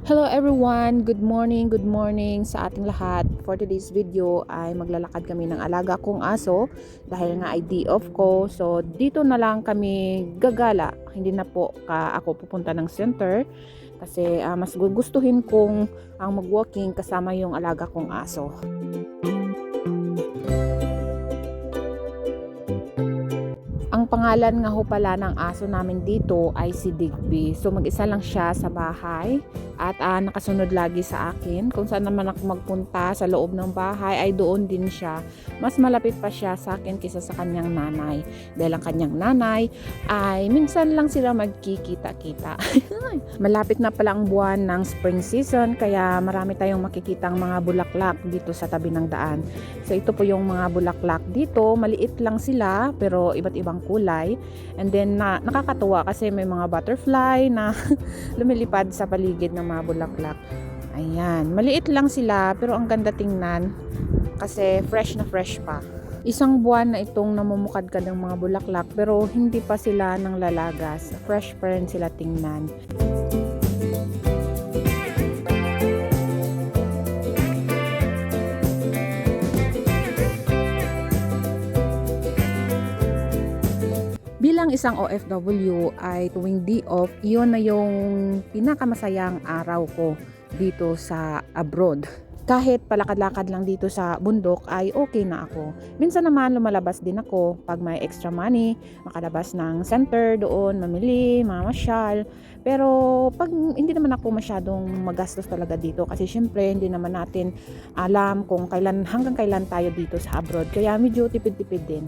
Hello everyone! Good morning sa ating lahat. For today's video ay maglalakad kami ng alaga kong aso dahil nga ay day off ko. So dito na lang kami gagala. Hindi na po ako pupunta ng center kasi mas gugustuhin kong ang mag-walking kasama yung alaga kong aso. Ang pangalan nga ho pala ng aso namin dito ay si Digby. So mag-isa lang siya sa bahay at nakasunod lagi sa akin. Kung saan naman ako magpunta sa loob ng bahay ay doon din siya. Mas malapit pa siya sa akin kaysa sa kanyang nanay. Dahil ang kanyang nanay ay minsan lang sila magkikita-kita. Malapit na pala ang buwan ng spring season kaya marami tayong makikitang mga bulaklak dito sa tabi ng daan. So ito po yung mga bulaklak dito. Maliit lang sila pero iba't ibang kulay. And then nakakatuwa kasi may mga butterfly na lumilipad sa paligid ng mga bulaklak. Ayan, maliit lang sila pero ang ganda tingnan kasi fresh na fresh pa. Isang buwan na itong namumukadkad ng mga bulaklak pero hindi pa sila nang lalagas. Fresh pa rin sila tingnan. Bilang isang OFW ay tuwing day off, iyon na yung pinakamasayang araw ko dito sa abroad. Kahit palakad-lakad lang dito sa bundok ay okay na ako. Minsan naman lumalabas din ako pag may extra money, makalabas ng center doon, mamili, mamasyal. Pero pag hindi naman ako masyadong magastos talaga dito kasi syempre hindi naman natin alam kung hanggang kailan tayo dito sa abroad. Kaya medyo tipid-tipid din.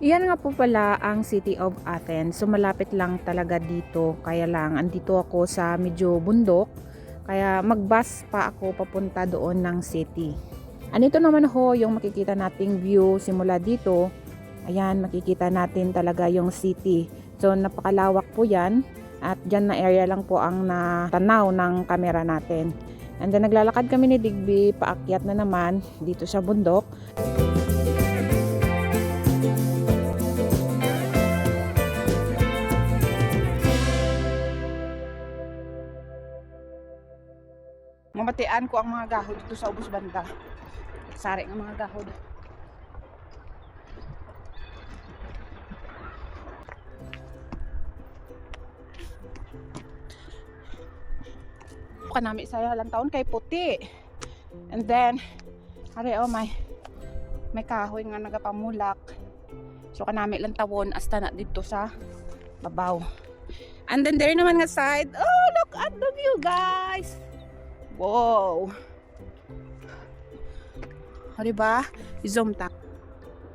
Iyan nga po pala ang City of Athens. So malapit lang talaga dito. Kaya lang andito ako sa medyo bundok. Kaya mag-bus pa ako papunta doon ng city. Anito naman ho yung makikita nating view simula dito. Ayan, makikita natin talaga yung city. So napakalawak po yan. At dyan na area lang po ang natanaw ng camera natin. And then naglalakad kami ni Digby. Paakyat na naman dito sa bundok. Mamatian ko ang mga gahod dito sa ubos banda. Sari ng mga gahod. Kanami saya lang taon kay puti. And then hari may kahoy nga nagapamulak. So kanami lang tawon hasta na dito sa babaw. And then there naman nga side. Oh, look at the view, guys. Wow. O diba? I-zoom tap.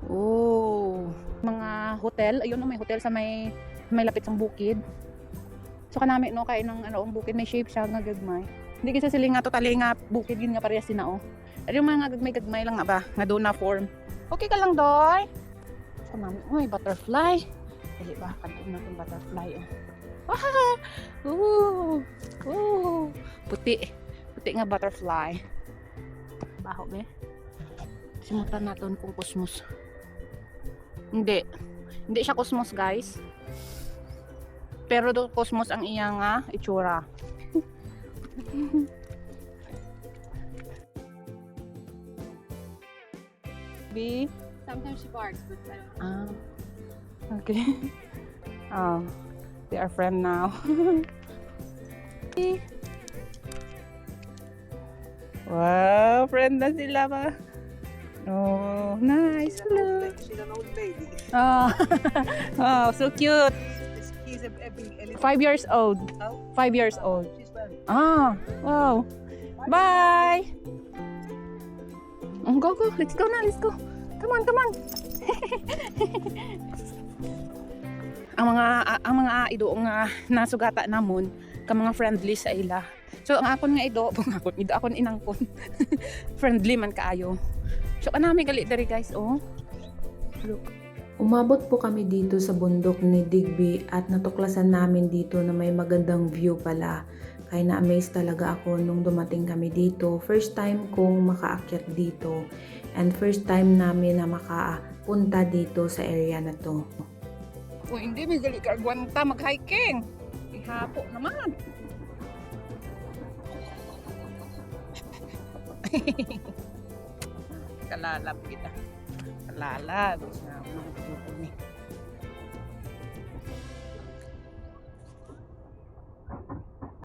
Oh. Mga hotel. Ayun may hotel sa may lapit sa bukid. So kanami no kay ng ang bukid may shape siya nga gagmay. Hindi kasi sila nga totally nga bukid gin nga parehas din na Pero yung mga gagmay lang nga ba nga do na form. Okay ka lang doy. So may butterfly. Dili ba kanto na tong butterfly Puti nga butterfly. Baho be. Simutan natin kung cosmos. Hindi siya cosmos, guys. Pero do cosmos ang iyang itsura. B. Sometimes she barks, but I don't know. Okay. They are friends now. Wow, friend na sila ba? Oh, nice. Hello. She's an old lady. Oh, oh, so cute. He's a big elephant. 5 years old. How? 5 years old. She's well. Wow. Bye. Go. Let's go na. Let's go. Come on. ang mga idoong nasugata namon ka mga friendly sa ila. So ang akon nga ido akon inangkon. Friendly man kaayo. So kanami gali diri guys, Look. Umabot po kami dito sa bundok ni Digby at natuklasan namin dito na may magandang view pala. Kaya na-amaze talaga ako nung dumating kami dito. First time kong makaakyat dito and first time namin na makapunta dito sa area na to. O hindi, may gali ka agwanta mag-hiking. Ihapo naman. Kalalab kita. Kalalab.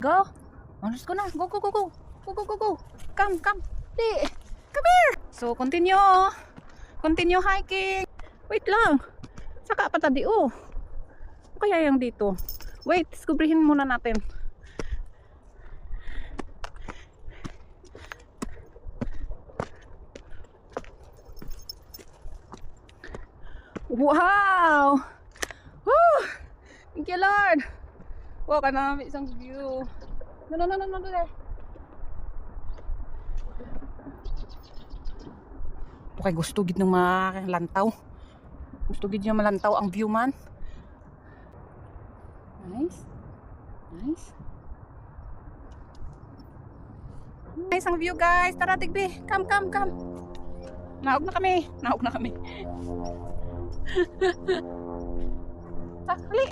Go! Honest ko na. Go, go, go, go. Go, go, go, go. Come, come. Di. Come here. So, continue. Continue hiking. Wait lang. Saka pa tadi, oh. Ano kaya yung dito? Wait, diskubrihin muna natin. Wow! Woo! Thank you, Lord! Wow, kanami isang view. No, no, no, no, no, there. Okay, gusto gid ng mga lantaw. Gusto gid niya malantaw ang view man. Nice. Nice. Nice ang view, guys. Tara, Tigbi. Come, come, come. Naog na kami. Naog na kami. Hali.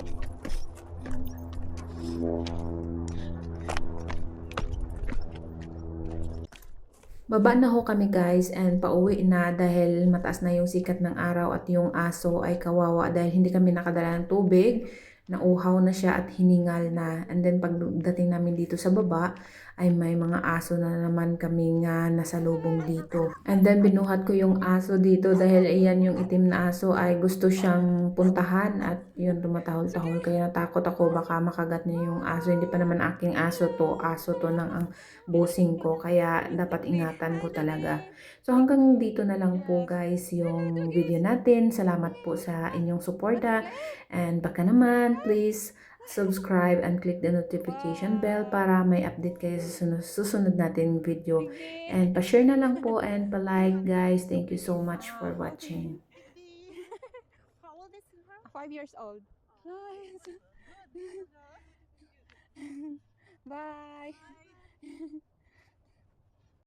Baba na ho kami guys and pauwi na dahil mataas na yung sikat ng araw at yung aso ay kawawa dahil hindi kami nakadala ng tubig. Nauhaw na siya at hiningal na. And then pagdating namin dito sa baba ay may mga aso na naman kaming nasalubong dito. And then binuhat ko yung aso dito dahil iyan yung itim na aso ay gusto siyang puntahan at yun tumatahol-tahol. Kaya natakot ako baka makagat niya yung aso. Hindi pa naman aking aso to. Aso to ng ang bossing ko. Kaya dapat ingatan ko talaga. So hanggang dito na lang po guys yung video natin. Salamat po sa inyong suporta. And baka naman, please subscribe and click the notification bell para may update kayo sa susunod natin video. And pa-share na lang po and pa-like guys. Thank you so much for watching. How old is her? 5 years old. Bye.